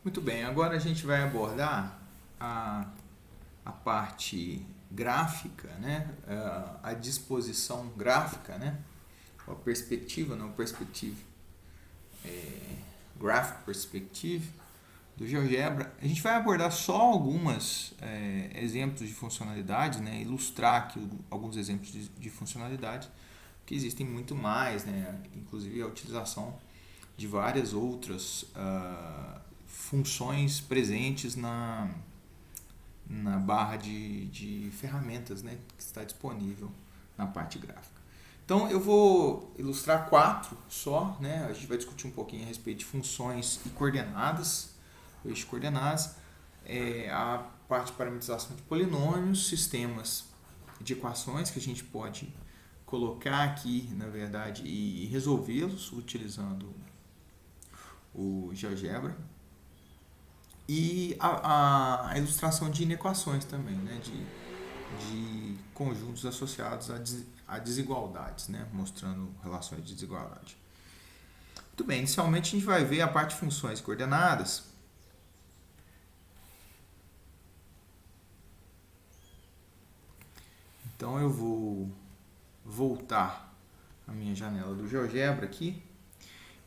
Muito bem, agora a gente vai abordar a, a parte gráfica, né? A disposição gráfica, né? A perspectiva, não perspective, graphic perspective do GeoGebra. A gente vai abordar só alguns exemplos de funcionalidades, né? Ilustrar aqui alguns exemplos de funcionalidades, que existem muito mais, né? Inclusive a utilização de várias outras funções presentes na barra de ferramentas, né, que está disponível na parte gráfica. Então eu vou ilustrar quatro só, né? A gente vai discutir um pouquinho a respeito de funções e coordenadas, o eixo de coordenadas, a parte de parametrização de polinômios, sistemas de equações que a gente pode colocar aqui, na verdade, e resolvê-los utilizando o GeoGebra, e a ilustração de inequações também, né? De conjuntos associados a desigualdades, né? Mostrando relações de desigualdade. Muito bem, inicialmente a gente vai ver a parte de funções coordenadas. Então eu vou voltar a minha janela do GeoGebra aqui,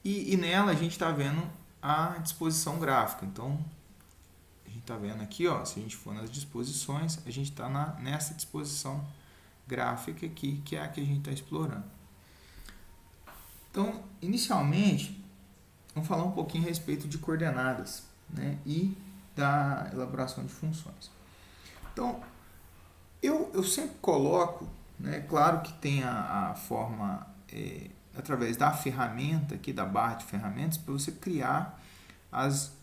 e nela a gente está vendo a disposição gráfica. Então a gente está vendo aqui, ó, se a gente for nas disposições, a gente está nessa disposição gráfica aqui, que é a que a gente está explorando. Então, inicialmente, vamos falar um pouquinho a respeito de coordenadas, né, e da elaboração de funções. Então, eu sempre coloco, né, claro que tem a forma, através da ferramenta, aqui da barra de ferramentas, para você criar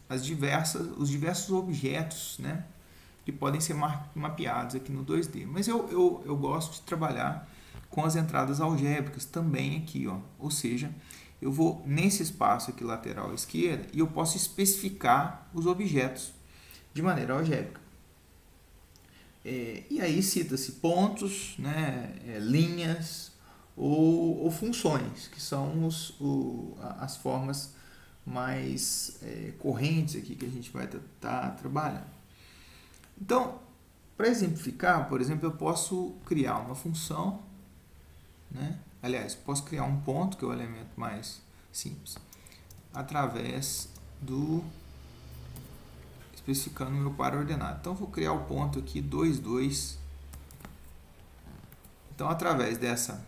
os diversos objetos, né, que podem ser mapeados aqui no 2D. Mas eu gosto de trabalhar com as entradas algébricas também aqui, ó. Ou seja, eu vou nesse espaço aqui lateral à esquerda e eu posso especificar os objetos de maneira algébrica. E aí cita-se pontos, né, linhas ou funções, que são as formas mais correntes aqui que a gente vai estar trabalhando. Então, para exemplificar, por exemplo, eu posso criar uma função, né? Aliás, posso criar um ponto, que é o elemento mais simples, através do especificando o meu par ordenado. Então, vou criar o ponto aqui 2, 2. Então, através dessa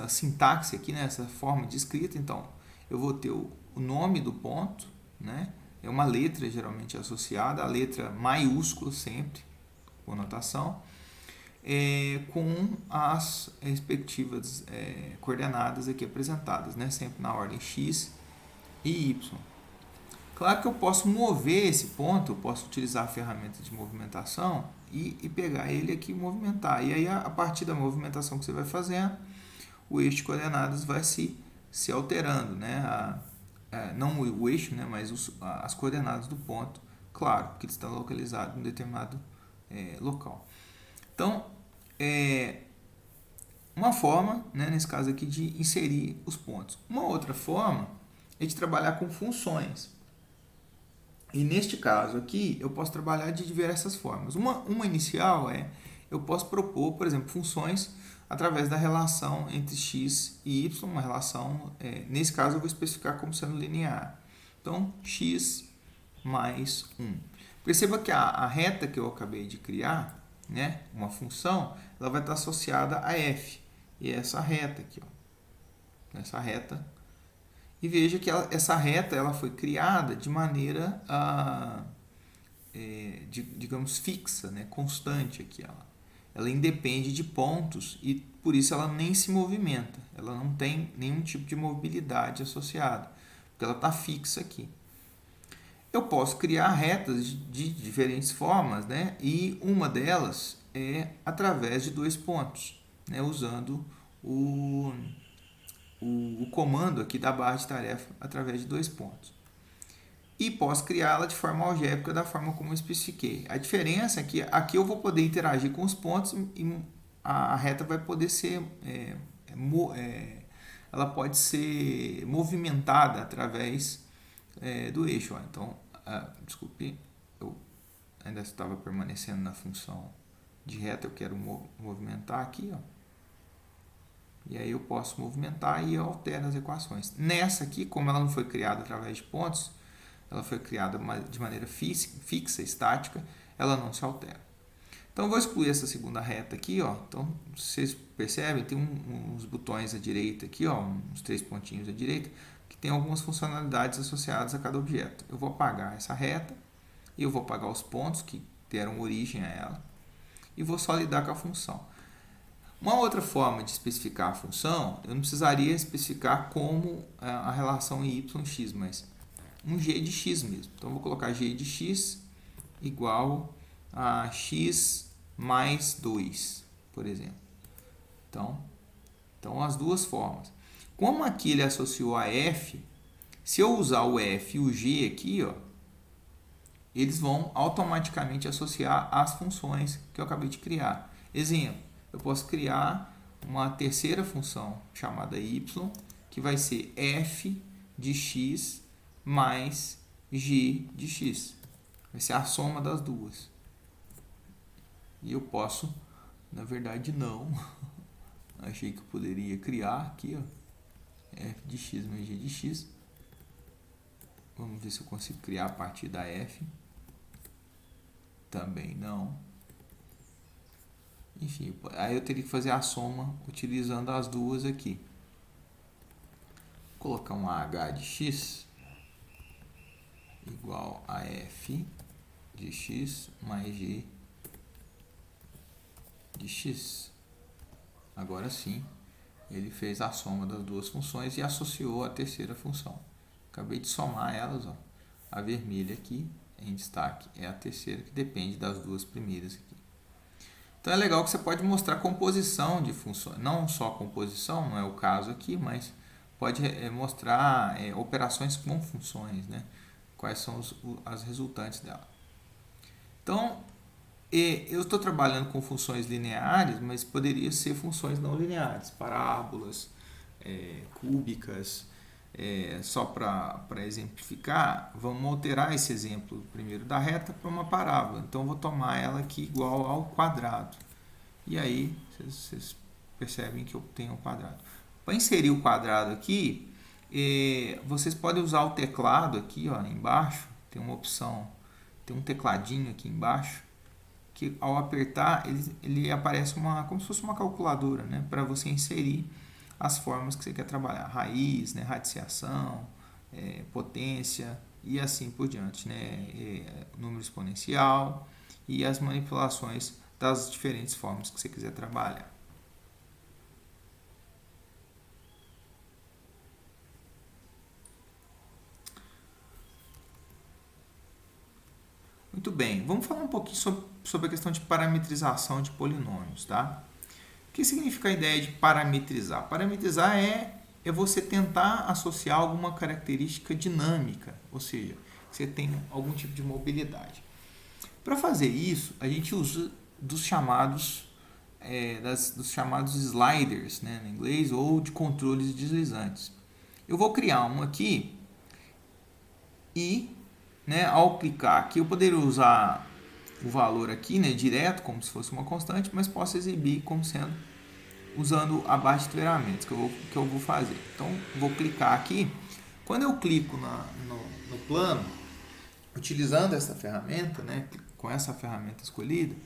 sintaxe aqui, né, essa forma de escrita, então, eu vou ter o nome do ponto, né? É uma letra geralmente associada, a letra maiúscula sempre, com notação, com as respectivas coordenadas aqui apresentadas, né? Sempre na ordem x e y. Claro que eu posso mover esse ponto, eu posso utilizar a ferramenta de movimentação e pegar ele aqui e movimentar. E aí, a partir da movimentação que você vai fazendo, o eixo de coordenadas vai se alterando, né? Não o eixo, né? Mas as coordenadas do ponto, claro, porque ele está localizado em um determinado local. Então, uma forma, né, nesse caso aqui, de inserir os pontos. Uma outra forma é de trabalhar com funções. E neste caso aqui, eu posso trabalhar de diversas formas. Uma inicial eu posso propor, por exemplo, funções através da relação entre x e y, uma relação, nesse caso eu vou especificar como sendo linear. Então, x mais 1. Perceba que a reta que eu acabei de criar, né, uma função, ela vai estar associada a f. E é essa reta aqui, ó, essa reta. E veja que essa reta ela foi criada de maneira, digamos, fixa, né, constante aqui. Ela independe de pontos e por isso ela nem se movimenta. Ela não tem nenhum tipo de mobilidade associada, porque ela está fixa aqui. Eu posso criar retas de diferentes formas, né? E uma delas é através de dois pontos, né? Usando o comando aqui da barra de tarefa através de dois pontos. E posso criá-la de forma algébrica da forma como eu especifiquei. A diferença é que aqui eu vou poder interagir com os pontos e a reta vai poder ser ela pode ser movimentada através do eixo. Então, desculpe, eu ainda estava permanecendo na função de reta, eu quero movimentar aqui, ó. E aí eu posso movimentar e eu altero as equações. Nessa aqui, como ela não foi criada através de pontos, ela foi criada de maneira fixa, estática, ela não se altera. Então eu vou excluir essa segunda reta aqui, ó. Então vocês percebem, tem uns botões à direita aqui, ó, uns 3 pontinhos à direita, que tem algumas funcionalidades associadas a cada objeto. Eu vou apagar essa reta, e eu vou apagar os pontos que deram origem a ela, e vou só lidar com a função. Uma outra forma de especificar a função, eu não precisaria especificar como a relação em y, x, mas um g de x mesmo. Então, eu vou colocar g de x igual a x mais 2, por exemplo. Então, as duas formas. Como aqui ele associou a f, se eu usar o f e o g aqui, ó, eles vão automaticamente associar as funções que eu acabei de criar. Exemplo, eu posso criar uma terceira função chamada y, que vai ser f de x mais g de x. Vai ser a soma das duas. E eu posso, na verdade não, achei que eu poderia criar aqui, ó, f de x mais g de x. Vamos ver se eu consigo criar a partir da f. Também não. Enfim, aí eu teria que fazer a soma utilizando as duas aqui. Vou colocar um h de x igual a f de x mais g de x. Agora sim, ele fez a soma das duas funções e associou a terceira função. Acabei de somar elas, ó. A vermelha aqui em destaque é a terceira, que depende das duas primeiras aqui. Então é legal que você pode mostrar composição de funções, não só composição, não é o caso aqui, mas pode mostrar operações com funções, né? Quais são as resultantes dela. Então, eu estou trabalhando com funções lineares, mas poderia ser funções não lineares, parábolas, cúbicas. Só para exemplificar, vamos alterar esse exemplo primeiro da reta para uma parábola. Então, vou tomar ela aqui igual ao quadrado. E aí, vocês percebem que eu tenho um quadrado. Para inserir o quadrado aqui, vocês podem usar o teclado aqui, ó, embaixo. Tem uma opção, tem um tecladinho aqui embaixo, que ao apertar, ele aparece como se fosse uma calculadora, né, para você inserir as formas que você quer trabalhar, raiz, né, radiciação, potência e assim por diante, né, número exponencial e as manipulações das diferentes formas que você quiser trabalhar. Muito bem, vamos falar um pouquinho sobre a questão de parametrização de polinômios, tá? O que significa a ideia de parametrizar? Parametrizar é você tentar associar alguma característica dinâmica, ou seja, você tem algum tipo de mobilidade. Para fazer isso, a gente usa dos chamados sliders, né, em inglês, ou de controles deslizantes. Eu vou criar um aqui e, né, ao clicar aqui, eu poderia usar o valor aqui, né, direto, como se fosse uma constante, mas posso exibir como sendo usando a barra de treinamentos que eu vou fazer. Então, vou clicar aqui. Quando eu clico no plano, utilizando essa ferramenta, né, com essa ferramenta escolhida,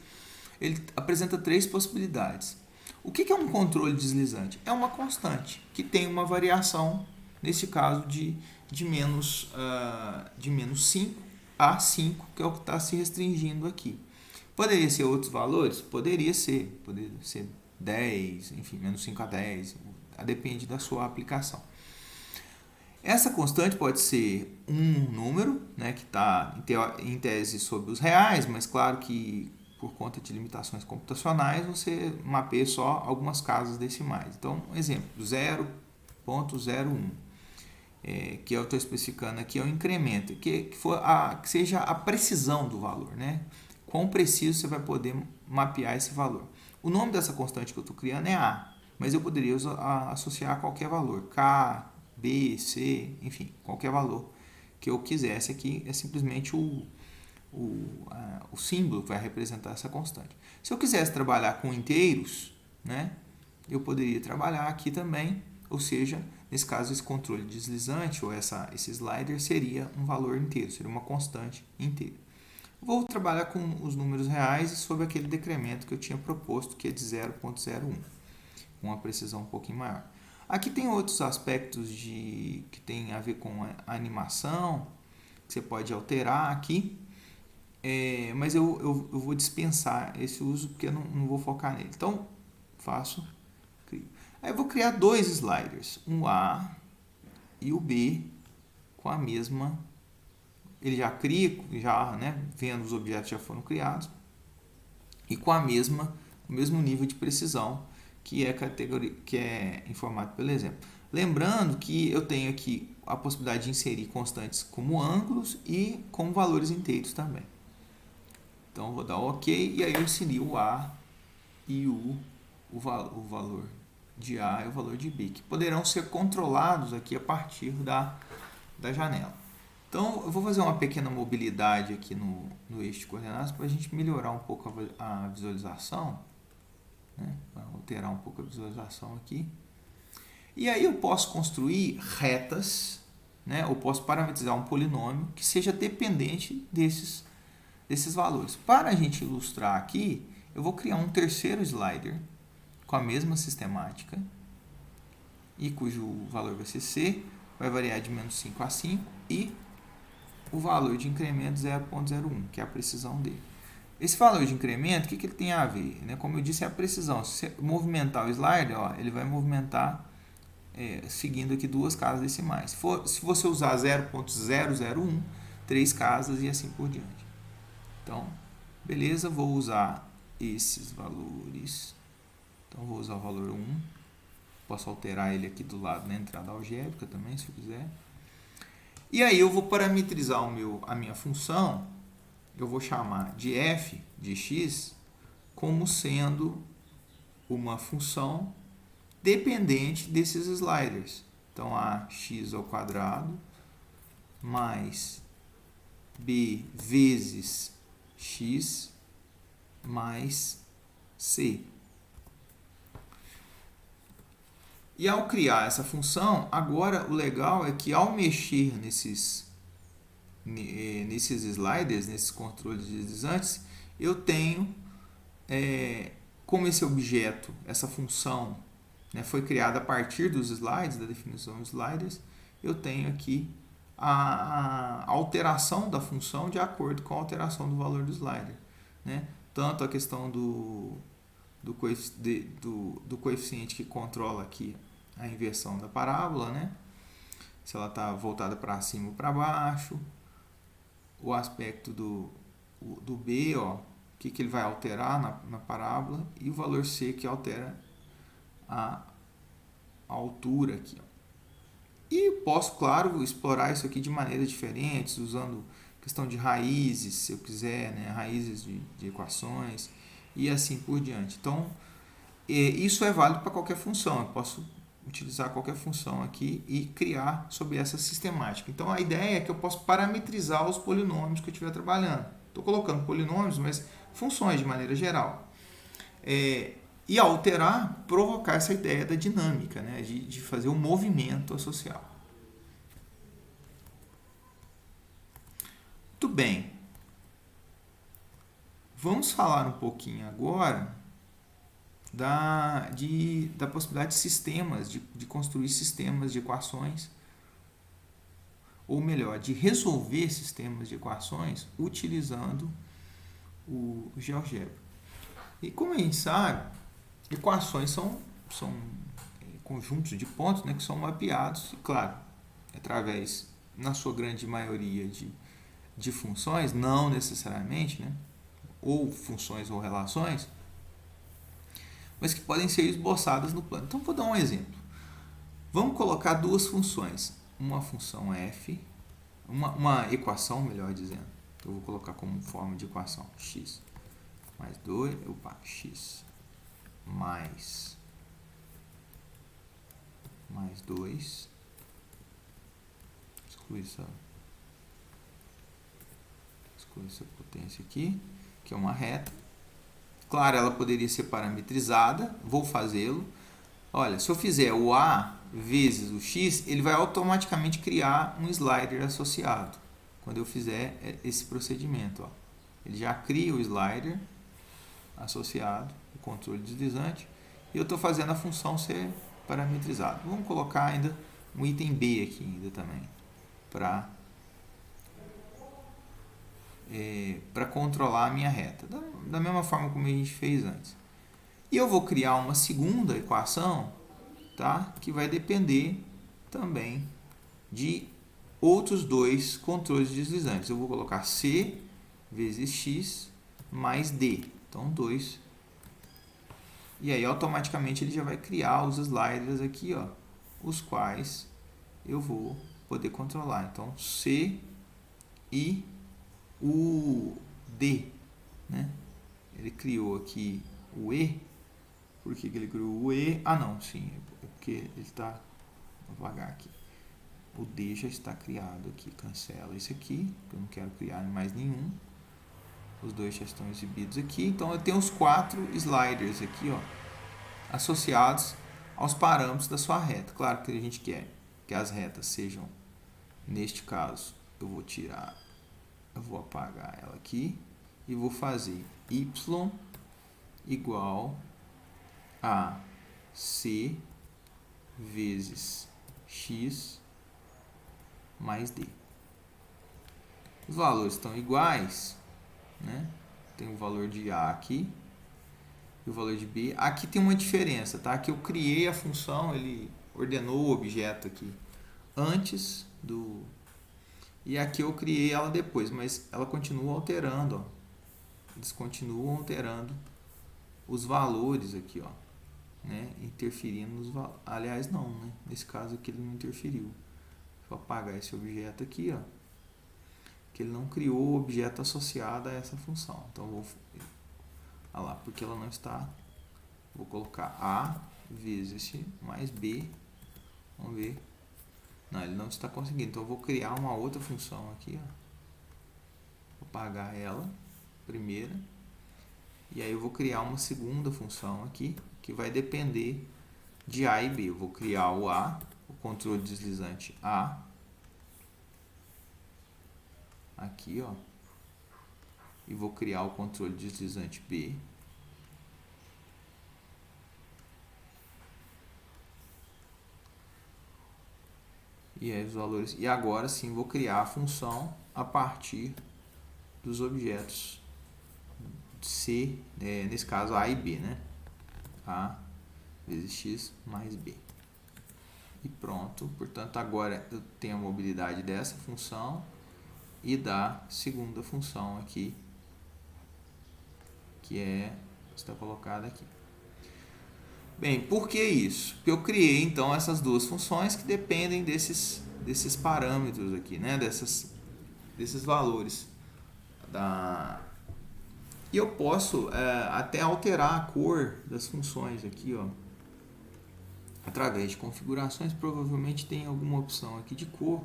ele apresenta 3 possibilidades. O que é um controle deslizante? É uma constante que tem uma variação, nesse caso, de menos 5 a 5, que é o que está se restringindo aqui. Poderia ser outros valores? Poderia ser 10, enfim, menos 5 a 10, depende da sua aplicação. Essa constante pode ser um número, né, que está em tese sobre os reais, mas claro que por conta de limitações computacionais você mapeia só algumas casas decimais. Então, um exemplo, 0,01, que eu estou especificando aqui é o incremento, que seja a precisão do valor, né? Quão preciso você vai poder mapear esse valor. O nome dessa constante que eu estou criando é A, mas eu poderia associar a qualquer valor, K, B, C, enfim, qualquer valor que eu quisesse aqui é simplesmente o símbolo que vai representar essa constante. Se eu quisesse trabalhar com inteiros, né, eu poderia trabalhar aqui também, ou seja, nesse caso esse controle deslizante ou esse slider seria um valor inteiro, seria uma constante inteira. Vou trabalhar com os números reais e sob aquele decremento que eu tinha proposto, que é de 0,01, com uma precisão um pouquinho maior. Aqui tem outros aspectos que tem a ver com a animação, que você pode alterar aqui, mas eu vou dispensar esse uso porque eu não vou focar nele. Então, crio. Aí eu vou criar dois sliders, um A e o B, com a mesma. Ele já cria, né, vendo os objetos já foram criados, e com o mesmo nível de precisão que é informado pelo exemplo. Lembrando que eu tenho aqui a possibilidade de inserir constantes como ângulos e como valores inteiros também. Então, eu vou dar OK e aí eu inseri o A e o valor de A e o valor de B, que poderão ser controlados aqui a partir da janela. Então, eu vou fazer uma pequena mobilidade aqui no eixo de coordenadas para a gente melhorar um pouco a visualização, né? Para alterar um pouco a visualização aqui. E aí eu posso construir retas, né? Ou posso parametrizar um polinômio que seja dependente desses valores. Para a gente ilustrar aqui, eu vou criar um terceiro slider com a mesma sistemática e cujo valor vai ser C, vai variar de menos 5 a 5 e o valor de incremento 0,01, que é a precisão dele. Esse valor de incremento, o que ele tem a ver? Né? Como eu disse, é a precisão. Se você movimentar o slider, ele vai movimentar seguindo aqui duas casas decimais. Se você usar 0,001, 3 casas e assim por diante. Então, beleza, vou usar esses valores. Então, vou usar o valor 1. Posso alterar ele aqui do lado na entrada algébrica também, se eu quiser. E aí eu vou parametrizar a minha função, eu vou chamar de f de x como sendo uma função dependente desses sliders. Então, ax ao quadrado mais b vezes x mais c. E ao criar essa função, agora o legal é que ao mexer nesses sliders, nesses controles deslizantes, eu tenho, como esse objeto, essa função, né, foi criada a partir dos slides, da definição dos sliders, eu tenho aqui a alteração da função de acordo com a alteração do valor do slider. Né? Tanto a questão do coeficiente que controla aqui a inversão da parábola, né? Se ela está voltada para cima ou para baixo, o aspecto do B, que ele vai alterar na parábola, e o valor C que altera a altura aqui. E posso, claro, explorar isso aqui de maneiras diferentes, usando questão de raízes, se eu quiser, né? Raízes de equações e assim por diante. Então, isso é válido para qualquer função. Eu posso utilizar qualquer função aqui e criar sobre essa sistemática. Então, a ideia é que eu posso parametrizar os polinômios que eu estiver trabalhando. Estou colocando polinômios, mas funções de maneira geral. E alterar, provocar essa ideia da dinâmica, né? de fazer um movimento associado. Muito bem. Vamos falar um pouquinho agora da possibilidade de sistemas, de construir sistemas de equações, ou melhor, de resolver sistemas de equações utilizando o GeoGebra. E como a gente sabe, equações são conjuntos de pontos, né, que são mapeados, e claro, através, na sua grande maioria, de funções, não necessariamente, né, ou funções ou relações, mas que podem ser esboçadas no plano. Então, vou dar um exemplo. Vamos colocar duas funções. Uma função f, uma equação, melhor dizendo. Eu vou colocar como forma de equação x mais 2, x mais 2, exclui essa com essa potência aqui, que é uma reta. Claro, ela poderia ser parametrizada, vou fazê-lo. Olha, se eu fizer o A vezes o X, ele vai automaticamente criar um slider associado. Quando eu fizer esse procedimento, ó. Ele já cria o slider associado, o controle deslizante, e eu estou fazendo a função ser parametrizada. Vamos colocar ainda um item B aqui ainda também, para controlar a minha reta, da mesma forma como a gente fez antes. E eu vou criar uma segunda equação, tá? Que vai depender também de outros dois controles deslizantes. Eu vou colocar C vezes X mais D. Então, 2. E aí, automaticamente, ele já vai criar os sliders aqui, ó, os quais eu vou poder controlar. Então, C e o D, né? Ele criou aqui o E. Por que ele criou o E? Ah, não, sim, é porque ele está... Vou apagar aqui. O D já está criado aqui. Cancela isso aqui, porque eu não quero criar mais nenhum. Os dois já estão exibidos aqui. Então, eu tenho os 4 sliders aqui, ó, associados aos parâmetros da sua reta. Claro que a gente quer que as retas sejam, neste caso, eu vou apagar ela aqui e vou fazer y igual a C vezes X mais D. Os valores estão iguais, né? Tem o valor de A aqui e o valor de B. Aqui tem uma diferença, tá? Que eu criei a função, ele ordenou o objeto aqui antes do... E aqui eu criei ela depois, mas ela continua alterando, ó. Eles continuam alterando os valores aqui, ó, né? Interferindo nos valores. Aliás, não, né? Nesse caso aqui ele não interferiu. Vou apagar esse objeto aqui, ó, que ele não criou o objeto associado a essa função. Então, vou... Olha lá, porque ela não está... Vou colocar A vezes mais B. Vamos ver. Não, ele não está conseguindo. Então, eu vou criar uma outra função aqui, ó. Vou apagar ela, primeira. E aí, eu vou criar uma segunda função aqui, que vai depender de A e B. Eu vou criar o A, o controle deslizante A. Aqui, ó. E vou criar o controle deslizante B. E aí os valores. E agora sim vou criar a função a partir dos objetos C, nesse caso A e B, né? A vezes X mais B. E pronto. Portanto, agora eu tenho a mobilidade dessa função e da segunda função aqui, que está colocada aqui. Bem, por que isso? Porque eu criei então essas duas funções que dependem desses parâmetros aqui, né? Desses valores. E eu posso até alterar a cor das funções aqui, ó, através de configurações. Provavelmente tem alguma opção aqui de cor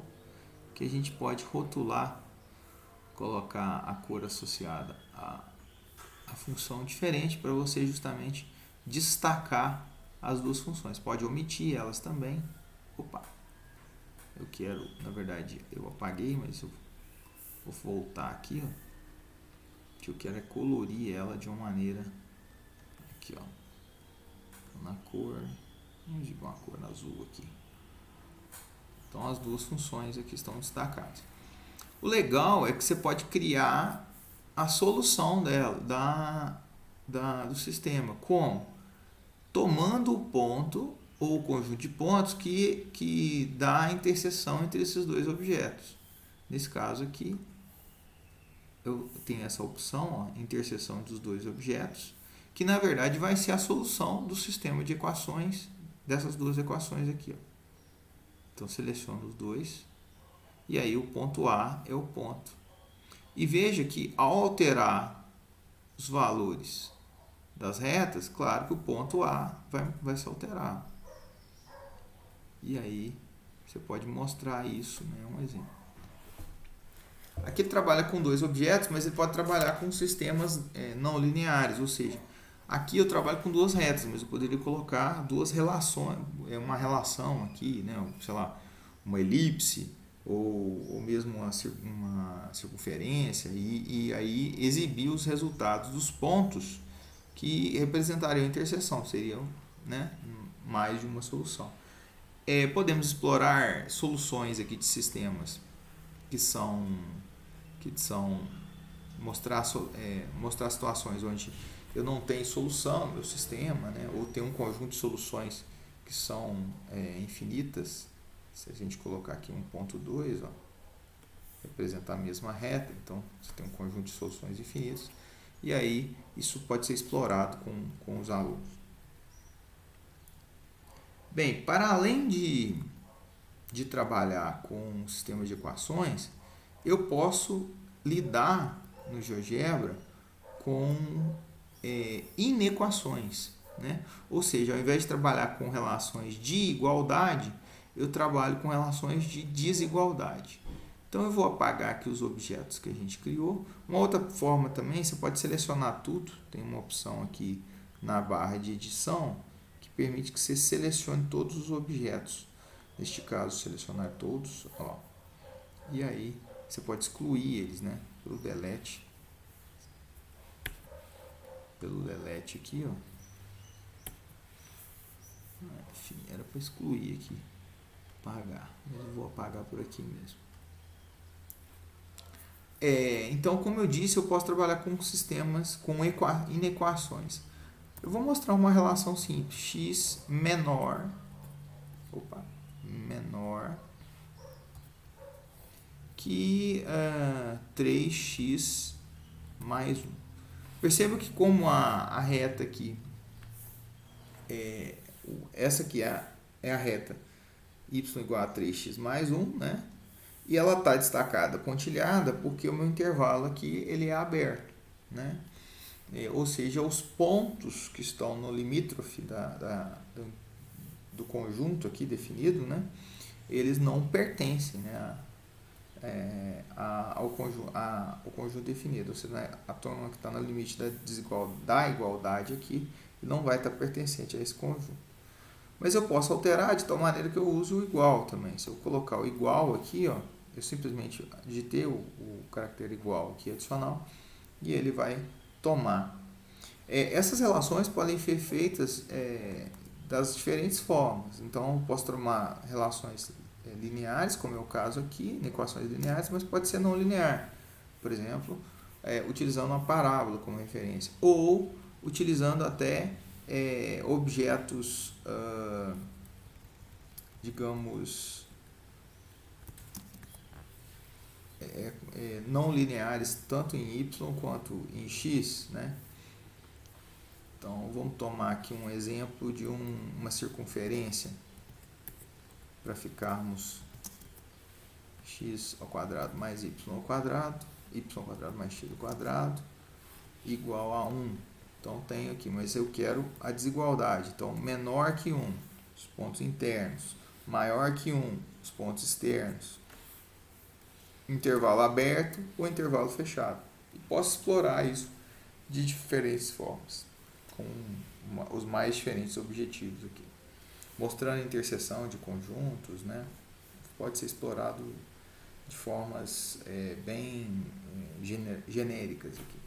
que a gente pode rotular, colocar a cor associada a função diferente para você justamente destacar as duas funções. Pode omitir elas também. Opa, eu quero, na verdade, eu apaguei, mas eu vou voltar aqui, ó. O que eu quero é colorir ela de uma maneira aqui, ó, na cor, vamos dizer uma cor azul aqui. Então as duas funções aqui estão destacadas. O legal é que você pode criar a solução dela, do sistema. Como? Tomando o ponto ou o conjunto de pontos que dá a interseção entre esses dois objetos. Nesse caso aqui, eu tenho essa opção, ó, interseção dos dois objetos, que na verdade vai ser a solução do sistema de equações, dessas duas equações aqui, ó. Então, seleciono os dois, e aí o ponto A é o ponto. E veja que ao alterar os valores das retas, claro que o ponto A vai se alterar. E aí você pode mostrar isso, né? Um exemplo. aqui ele trabalha com dois objetos, mas ele pode trabalhar com sistemas não lineares, ou seja, aqui eu trabalho com duas retas, mas eu poderia colocar duas relações, uma relação aqui, né, sei lá, uma elipse ou mesmo uma circunferência e aí exibir os resultados dos pontos que representariam a interseção, seriam, né, mais de uma solução. Podemos explorar soluções aqui de sistemas que são mostrar situações onde eu não tenho solução no meu sistema, né, ou tem um conjunto de soluções que são infinitas. Se a gente colocar aqui 1.2, representar a mesma reta, então você tem um conjunto de soluções infinitas, e aí isso pode ser explorado com os alunos. Bem, para além de trabalhar com sistemas de equações, eu posso lidar no GeoGebra com inequações, né? Ou seja, ao invés de trabalhar com relações de igualdade, eu trabalho com relações de desigualdade. Então eu vou apagar aqui os objetos que a gente criou. Uma outra forma também, você pode selecionar tudo, tem uma opção aqui na barra de edição que permite que você selecione todos os objetos. Neste caso, selecionar todos, e aí você pode excluir eles, né, pelo delete. Pelo delete aqui, enfim, era para excluir aqui, apagar, mas eu vou apagar por aqui mesmo. Então, como eu disse, eu posso trabalhar com sistemas com inequações. Eu vou mostrar uma relação simples, x menor que 3x mais 1. Perceba que como a reta aqui, essa aqui é a reta y igual a 3x mais 1, né? E ela está destacada, pontilhada, porque o meu intervalo aqui ele é aberto, né? Ou seja, os pontos que estão no limítrofe do conjunto aqui definido, né? Eles não pertencem, né, ao conjunto definido. Ou seja, a turma que está no limite da igualdade aqui não vai estar pertencente a esse conjunto. Mas eu posso alterar de tal maneira que eu use o igual também. Se eu colocar o igual aqui, eu simplesmente digitei o caractere igual aqui adicional e ele vai tomar. Essas relações podem ser feitas das diferentes formas. Então, eu posso tomar relações lineares, como é o caso aqui, em equações lineares, mas pode ser não linear. Por exemplo, utilizando uma parábola como referência. Ou utilizando até objetos, digamos, não lineares, tanto em y quanto em x, né? Então, vamos tomar aqui um exemplo de uma circunferência para ficarmos x ao quadrado mais y ao quadrado mais x ao quadrado igual a 1. Então, tenho aqui, mas eu quero a desigualdade. Então, menor que 1, os pontos internos. Maior que 1, os pontos externos. Intervalo aberto ou intervalo fechado. E posso explorar isso de diferentes formas, com os mais diferentes objetivos aqui. Mostrando a interseção de conjuntos, né? Pode ser explorado de formas bem genéricas aqui.